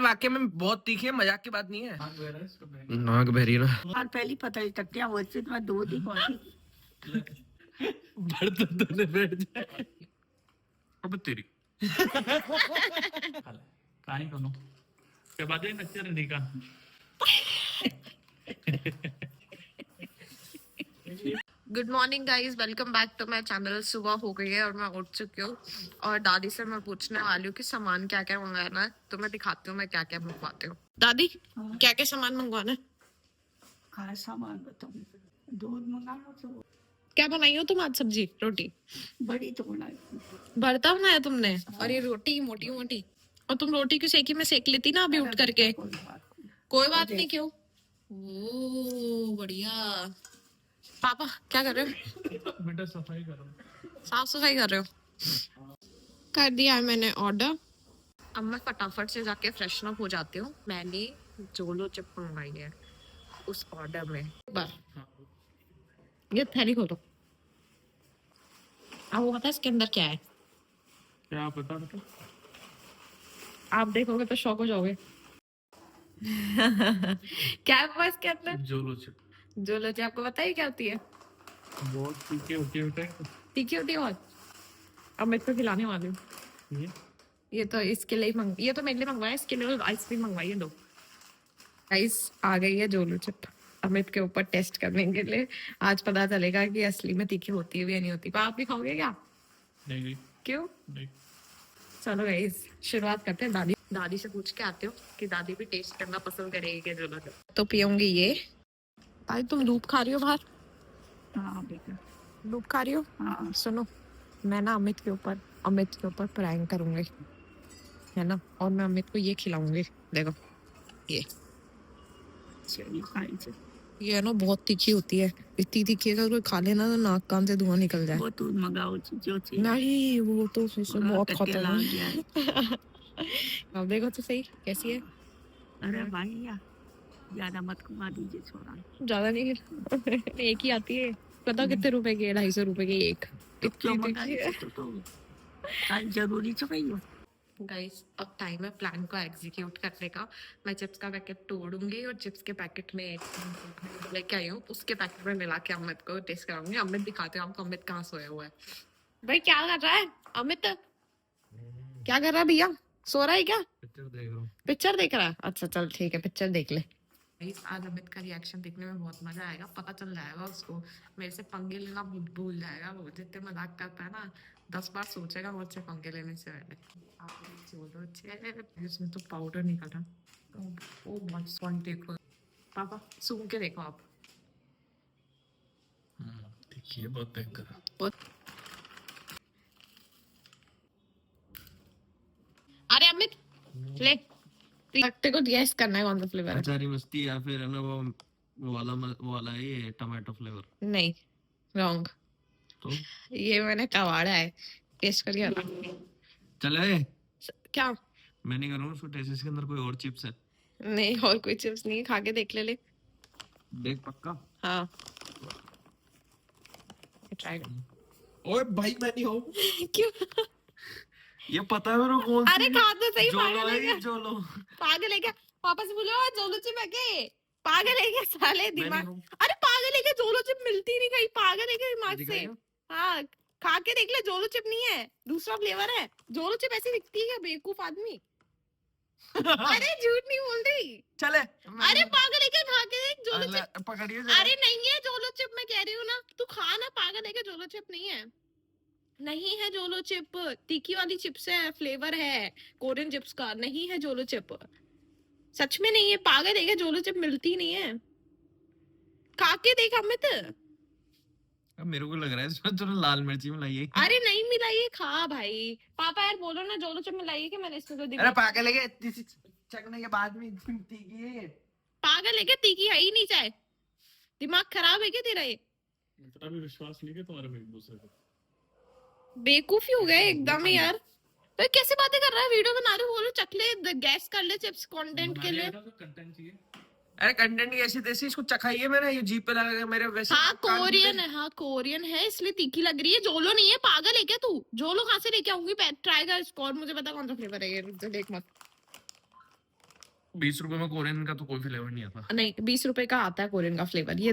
वाकई में बहुत तीखी है, मजाक की बात नहीं है। नाक बहरी ना और पहली पता ही तक क्या वैसे तो मैं दो दी कौन तो बैठ जाए। अब तेरी कहानी सुनो क्या बात है नच्चे रहने का। Good morning guys, welcome back to my channel. सुबह हो गई है और मैं उठ चुकी हूँ और दादी से मैं पूछने वाली हूँ कि सामान क्या क्या मंगाना है। तो मैं दिखाती हूँ मैं क्या क्या मंगवाती हूँ। दादी क्या क्या सामान मंगवाना है? खाना सामान बताऊँ दूध मंगा लो तो क्या बनाई हो तुम आज? सब्जी रोटी बड़ी तो बनाई भरता बनाया तुमने और ये रोटी मोटी मोटी। और तुम रोटी क्यों सेकी? मैं सेक लेती ना अभी उठ करके। कोई बात नहीं, क्यों? ओ बढ़िया। पापा क्या कर रहे हो? बेटा सफाई करो। साफ सफाई कर रहे हो? कर दिया है मैंने ऑर्डर। अब मैं फटाफट से जाके फ्रेशन अप हो जाती हूँ। मैंने जोलो चिप मंगवाई है उस ऑर्डर में। ये थैली खोलो। अब वो पता है इसके अंदर क्या है? क्या पता बेटा? आप देखोगे तो शॉक हो जाओगे। क्या है वो इसके अंदर? जोलो चिप जोलो चिप आपको पता है क्या होती है? बहुत तीखे होती है बेटा। तीखी होती है बहुत। अब मैं इसको खिलाने वाली हूँ। ये तो इसके लिए ये तो मेरे लिए मंगवाया, इसके लिए आइसक्रीम मंगवाई है दो। गाइस आ गई है जोलो चिप अमित के ऊपर टेस्ट करने के लिए। आज पता चलेगा कि असली में तीखी होती है या नहीं होती। आप भी खाओगे क्या? नहीं क्यों? नहीं। चलो गाइस शुरुआत करते हैं। दादी से पूछ के आते हो कि दादी भी टेस्ट करना पसंद करेगी क्या जोलो चिप। तो पियूंगी ये। भाई तुम धूप खा रही हो बाहर? हाँ बेटा धूप खा रही हो? हाँ सुनो, मैं ना अमित के ऊपर प्रैंक करूंगी, है ना? और मैं अमित को ये खिलाऊंगी। देखो ये चलिए खाई से ये ना बहुत तीखी होती है। इतनी तीखी है कि अगर कोई खा लेना तो नाक कान से धुआं निकल जाए। वो दूध मंगाओ जो चाहिए नहीं वो तो बहुत कटेला खतरनाक गया है। अब देखो तो सही कैसी है। अरे भाई यार ज्यादा मत घुमा दीजिए छोड़ा ज्यादा नहीं एक ही आती है। पता कितने रुपए की है? 250 रुपए की एक। तो क्यों इतनी मंगाई तीखी है। तो जरूरी तो नहीं हो गाइस अब टाइम है प्लान को एग्जीक्यूट करने का। मैं चिप्स का पैकेट तोड़ूंगी और चिप्स के पैकेट में लेके आई हूँ, उसके पैकेट में मिला के अमित को टेस्ट कराऊंगी। अमित दिखाते हैं आपको अमित कहाँ सोया हुआ है। भाई क्या कर रहा है अमित? क्या कर रहा है भैया? सो रहा है क्या? पिक्चर देख रहा है? अच्छा चल ठीक है, पिक्चर देख ले। आज अमित का रिएक्शन देखने में बहुत मजा आएगा। पता चल जाएगा उसको मेरे से पंगे लेना भूल जाएगा। वो जितने मजाक करता है ना 10 बार सोचेगा मुझसे पंगे लेने से पहले। इसमें तो पाउडर निकल रहा। ओ बहुत सॉन्ग देखो पापा, सूंघ के देखो आप। देखिए बहुत भयंकर। अरे अमित ले, तेरे को गैस करना है कौन सा फ्लेवर है। अचारी मस्ती या फिर है ना वो वाला है ये टमाटो फ्लेवर। नहीं रॉन्ग। तो ये मैंने कवाड़ा है, टेस्ट करिए ना। चले क्या? मैं नहीं करूँगा उसको टेस्ट। इसके अंदर कोई और चिप्स है? नहीं और कोई चिप्स नहीं, खा के देख ले। देख पक्का? हाँ ट्राई कर। ओए भाई मैं नहीं हूँ। क्यों? ये पता है मेरे को कौन सी। अरे खा तो सही। जोलो है ये जोलो। पागल है क्या? पापा से बोलो जोलो चिप है क्या? पागल है क्या साले दिमाग? अरे पागल है क्या? जोलो चिप मिलती नहीं कहीं। पागल है क्या दिमाग से? हाँ खा के देख ले, जोलो चिप नहीं है, दूसरा फ्लेवर है। जोलो चिप ऐसी दिखती है क्या बेवकूफ आदमी? अरे झूठ नहीं बोल रही। चले अरे पागल है क्या? खा के देख जोलो चिप। पकड़िए। अरे नहीं है जोलो चिप, मैं कह रही हूँ ना। तू खा ना, पागल है क्या? जोलो चिप नहीं है। नहीं है जोलो चिप, तीखी वाली चिप्स है, फ्लेवर है कोरियन चिप्स का। नहीं है जोलो चिप, सच में नहीं है। पागल है क्या? जोलो चिप मिलती नहीं है। खा के देख अमित। अब मेरे को लग रहा है इसमें तो लाल मिर्ची मिलाई है। अरे नहीं मिलाई, खा भाई। पापा यार बोलो ना जोलो चिप मिलाई है कि मैंने इसमें तो अरे दिमाग। पागल है क्या? इतनी सी चखने के बाद में इतनी तीखी है। पागल है क्या? तीखी है ही नहीं चाहे। दिमाग खराब है क्या तेरा? ये इतना भी विश्वास नहीं है तुम्हारे में एक दूसरे पे। बेवकूफी हो गए एकदम ही यार। तो कैसे बातें कर रहा है? वीडियो बना रहे हो, बोलो चखले गैस कर ले चिप्स कंटेंट के लिए। कंटेंट चाहिए। अरे कंटेंट की ऐसी तैसी इसको चखाइए। मैंने ये जीप पे लगा के मेरे वैसे हाँ कोरियन है, हाँ कोरियन है इसलिए तीखी लग रही है। जोलो नहीं है। पागल है क्या तू? जोलो कहाँ से लेके आऊंगी? ट्राई कर इसको और मुझे पता कौन सा फ्लेवर है ये। देख मत। 20 रुपए में कोरियन का तो कोई फ्लेवर नहीं आता। नहीं 20 रुपए का आता है कोरियन का फ्लेवर, ये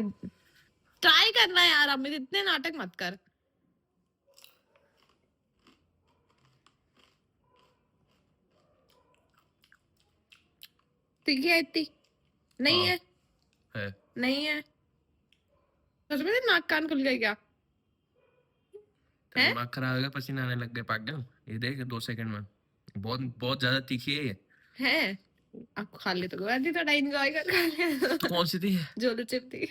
ट्राई करना है यार, अमित इतने नाटक मत कर। तीखी है इतनी? नहीं हाँ, है, है। नहीं है सच में। नाक कान खुल गई क्या? तेरा है? दिमाग खराब हो गया, पसीना आने लग गया पागल। ये देख 2 सेकंड में बहुत बहुत ज्यादा तीखी है ये। है? आप खा ले तो कोई थोड़ा एंजॉय कर खा ले। तो कौन सी थी? जोलो चिप थी।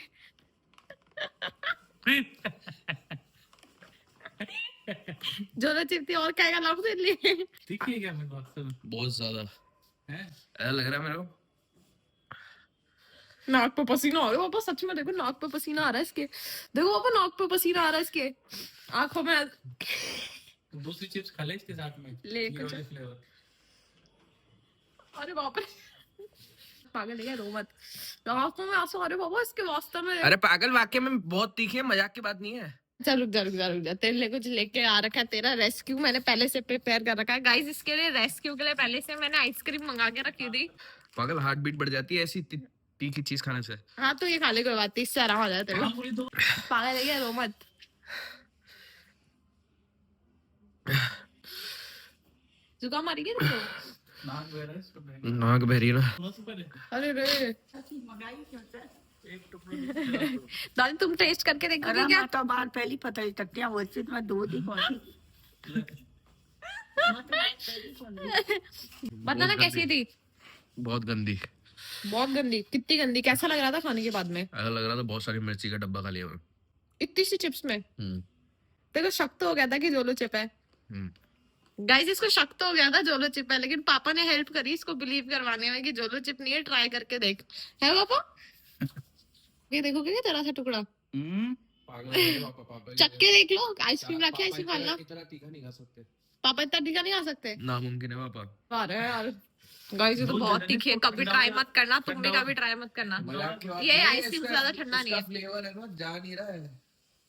जोलो चिप थी और क्या का नाम सुन लिए? ठीक है क्या मेरे बात से बहुत ज्यादा है? ऐसा लग रहा है मेरे को। नाक पे पसीना आ रहा है पापा, सच में देखो नाक पे पसीना आ रहा है इसके। देखो पापा नाक पे पसीना आ रहा है इसके, आंखों में। दूसरी चिप्स खा ले इसके साथ में, ले ये कुछ। वाले फ्लेवर। अरे बाप रे, पागल है क्या? रो मत, आंखों में आंसू आ रहे पापा इसके वास्ते में। अरे पागल, वाकई में बहुत तीखी है, मजाक की बात नहीं है। चल रुक जा रुक जा रुक जा, तेरे लिए कुछ लेके आ रखा है, तेरा रेस्क्यू मैंने पहले से प्रिपेयर कर रखा है गाइस। इसके लिए रेस्क्यू के लिए पहले से मैंने आइसक्रीम मंगा के रखी थी। पागल हार्ट बीट बढ़ जाती है ऐसी तीखी चीज खाने से। हाँ तो ये खा ले, कोई बात नहीं, इससे आराम हो जाता है। हाँ, पूरी दो। पागल है क्या? रो मत। जुकाम आ रही है तुमको? नाक बह रहा है इसको बहन। नाक बहरी ना। थोड़ा सा पहले अरे रे मंगाई क्यों से? एक टुकड़ा दादी तुम टेस्ट करके अरे देखोगी क्या? मैं तो बाहर पहली पता ही तकिया वो चीज में दूध ही कौन बताना कैसी थी? बहुत गंदी। बहुत गंदी? कितनी गंदी? कैसा लग रहा था खाने के बाद में? ऐसा लग रहा था बहुत सारी मिर्ची का डब्बा खा लिया मैं। इतनी सी चिप्स में हम्म, देखो शक तो हो गया था कि जोलो चिप है। हम्म। गाइस इसको शक तो हो गया था जोलो चिप है, लेकिन पापा ने हेल्प करी इसको बिलीव करवाने में कि जोलो चिप नहीं है, ट्राई करके देख। है पापा? ये देखोगे क्या जरा सा टुकड़ा? पागल है पापा, पापा चख के देख लो, आइसक्रीम रखी है आइसक्रीम खाना। इतना तीखा नहीं खा सकते। पापा इतना तीखा नहीं खा सकते? नामुमकिन है पापा। अरे यार गाइस ये तो बहुत तीखी है, कभी ट्राई मत करना, तुम भी कभी ट्राई मत करना। मजाक की बात ये नहीं है, आइसक्रीम से ज्यादा ठंडा नहीं है। फ्लेवर है ना, जा नहीं रहा है।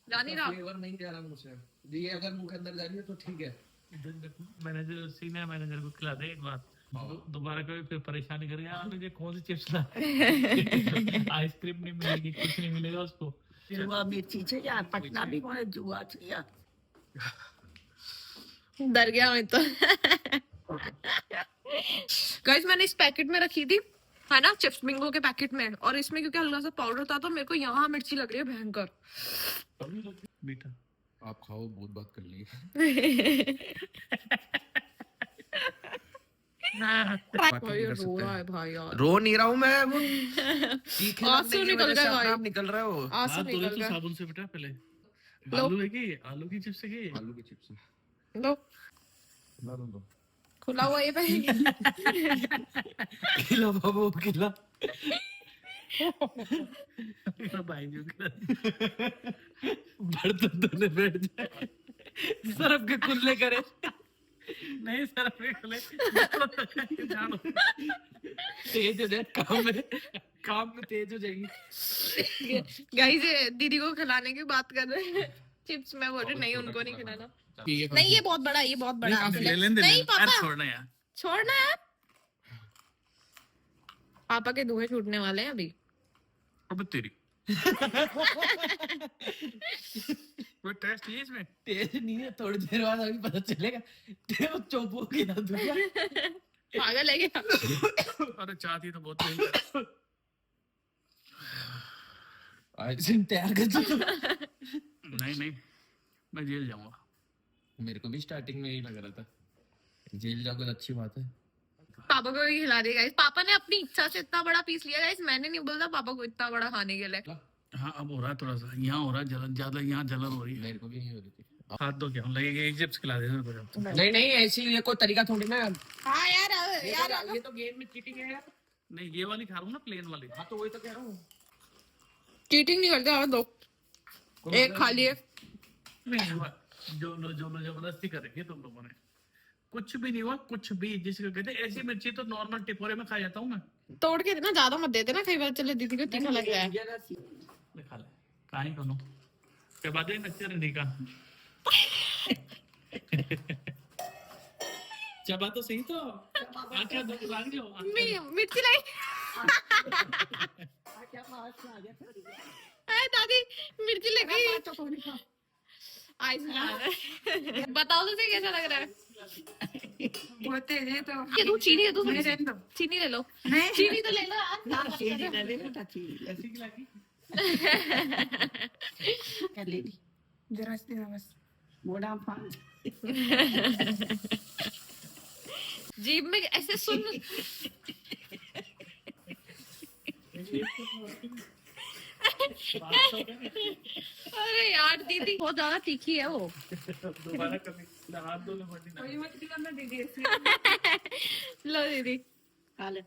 जान ही रहा। फ्लेवर नहीं जा रहा मुझसे। ये अगर मुंह के अंदर जा रही है तो ठीक है। मैनेजर सीनियर मैनेजर को खिला दे एक बार, दोबारा कभी फिर परेशानी करेगा। यार मुझे कौन सी चिप्स ला, आइसक्रीम नहीं मिलेगी, कुछ नहीं मिलेगा उसको। जुआ मिर्ची छे यार, पटना भी कोने जुआ छे यार। डर गया मैं तो। गाइस मैंने इस पैकेट में रखी थी है ना, चिप्स बिंगो के पैकेट में, और इसमें क्योंकि हल्का सा पाउडर था तो मेरे को यहाँ मिर्ची लग रही है भयंकर। बेटा आप खाओ, बहुत बात कर ली। भाई रो रहा है भाई यार। रो नहीं रहा हूँ मैं, वो आंसू निकल गए भाई, आप निकल रहे हो। आंसू हाथ धो ले निकल तो गए। साबुन से बेटा पहले। लो। आलू है कि आलू की चिप्स है कि आलू की चिप्स लो खिला दो। खुला हुआ ये भाई। खिला बाबू खिला। भाई जो बर्तन धोने बैठ जाए, सरफ के कुल्ले करे। नहीं सरफ के कुल्ले जानो, तेज हो जाए काम में तेज हो जाएगी। गाइस ये दीदी को खिलाने की बात कर रहे हैं चिप्स, मैं बोल रही नहीं उनको नहीं खिलाना। नहीं ये बहुत बड़ा, ये बहुत बड़ा नहीं पापा छोड़ना यार, छोड़ना है। पापा के धुएं छूटने वाले हैं अभी। अब तेरी कोई टेस्ट नहीं है इसमें? तेज नहीं है, थोड़ी देर बाद अभी पता चलेगा। तेरे चोपो की ना दूंगा। पागल है क्या? अरे चाहती तो बहुत नहीं। सिम तैयार कर दो। नहीं मैं जेल जाऊंगा। मेरे को भी स्टार्टिंग में यही लग रहा था, जेल जाओगे तो अच्छी बात है। पापा को भी खिला देगा। पापा ने अपनी इच्छा से इतना बड़ा पीस लिया गाइस, मैंने नहीं बोलता पापा को इतना बड़ा खाने के लिए। हाँ अब हो रहा है थोड़ा सा, यहाँ हो रहा है जलन ज्यादा, यहाँ जलन हो रही है। मेरे को भी नहीं हो रही थी। हाथ दो क्या लगेगा, एक चिप्स खिला दे मेरे को। नहीं नहीं, ऐसे ये कोई तरीका थोड़ी ना। हाँ यार ये तो गेम में चीटिंग है यार। नहीं ये वाली खा रहा हूँ ना, प्लेन वाली। हाँ तो वही तो कह रहा हूँ। चीटिंग नहीं करते। और दो एक खा लिए। नहीं हुआ, जो जबरदस्ती कर रखी है तुम लोगों ने। कुछ भी नहीं हुआ, कुछ भी। जिसको कहते हैं ऐसी मिर्ची तो नॉर्मल टिपोरे में खा जाता हूँ मैं। तोड़ के देना, ज्यादा मत दे देना, कई बार चले दीदी को तीखा लग जाए। खा ले कहीं दोनों के बाद नक्चर नहीं का। चबा तो सही तो आके दो लाग जाओ मिर्ची लाई अरे दादी मिर्ची लगी बताओ तो सही कैसा लग रहा है बहुत तेज है तो ये तू चीनी है तू मेरे तो चीनी ले लो नहीं चीनी तो ले लो चीनी ले ले बेटा चीनी ऐसी की लगी कर ले जरा से बस मोड़ा पान जीभ में ऐसे सुन अरे यार दीदी बहुत ज्यादा तीखी है वो दोबारा कभी हाथ धो ले बड़ी कोई मत करना दीदी लो दीदी खा ले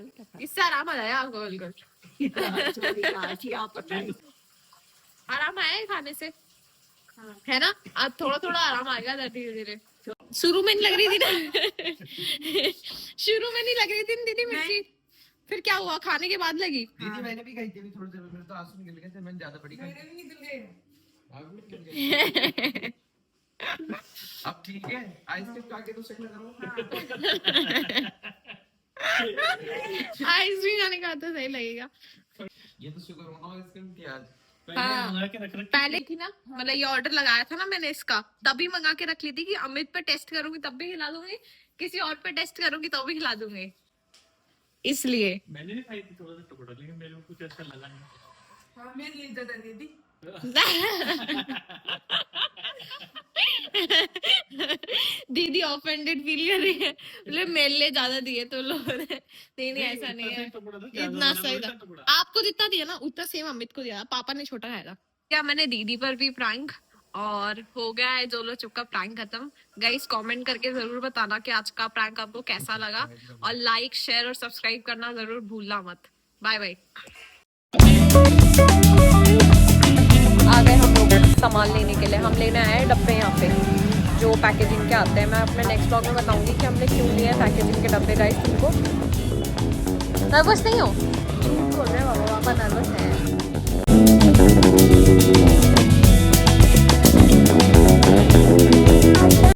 बेटा खा इससे आराम आ जाएगा आपको बिल्कुल चोरी काची आप बताइए आराम आया है खाने से है ना अब थोड़ा थोड़ा आराम आएगा धीरे धीरे शुरू में नहीं लग रही थी ना शुरू में नहीं लग रही थी ना दीदी मिर्ची फिर क्या हुआ खाने के बाद लगी दीदी मैंने भी खाई थी अभी थोड़ी देर में, मेरे तो आंसू निकल गए थे, मैंने ज्यादा बड़ी खाई। मेरे भी निकल गए आग भी निकल गई। अब ठीक है, आइसक्रीम खा के तो शक्ल करो। आइसक्रीम खाने का तो सही लगेगा ये तो शुगर होना आइसक्रीम की आज। पहले मंगा के रख पहले थी ना मतलब ये ऑर्डर लगाया था ना मैंने इसका तभी मंगा के रख ली थी कि अमित पे टेस्ट करूंगी तब भी खिला दूंगी किसी और पे टेस्ट करूंगी तो भी खिला दूंगी इसलिए मैंने भी खाई थी थोड़ा सा टुकड़ा लेकिन मेरे को कुछ अच्छा लगा नहीं हाँ मेरे लिए दादा दीदी दीदी ऑफेंडेड फील कर रही है बोले मेरे लिए ज्यादा दिए तो लोगों ने नहीं ऐसा नहीं है इतना सही था आपको जितना दिया ना उतना सेम अमित को दिया पापा ने छोटा खाया था क्या मैंने दीदी पर भी प्रैंक और हो गया है जोलो चुप का प्रैंक खत्म गाइस कमेंट करके जरूर बताना कि आज का प्रैंक आपको कैसा लगा और लाइक शेयर और सब्सक्राइब करना जरूर भूलना मत बाय बाय आ गए हम लोग सामान लेने के लिए हम लेने आए हैं डब्बे यहाँ पे जो पैकेजिंग के आते हैं मैं अपने नेक्स्ट ब्लॉग में बताऊंगी कि हमने क्यों लिए हैं पैकेजिंग के डब्बे गाइस तुमको नर्वस नहीं हो झूठ बोल रहे हैं पापा नर्वस है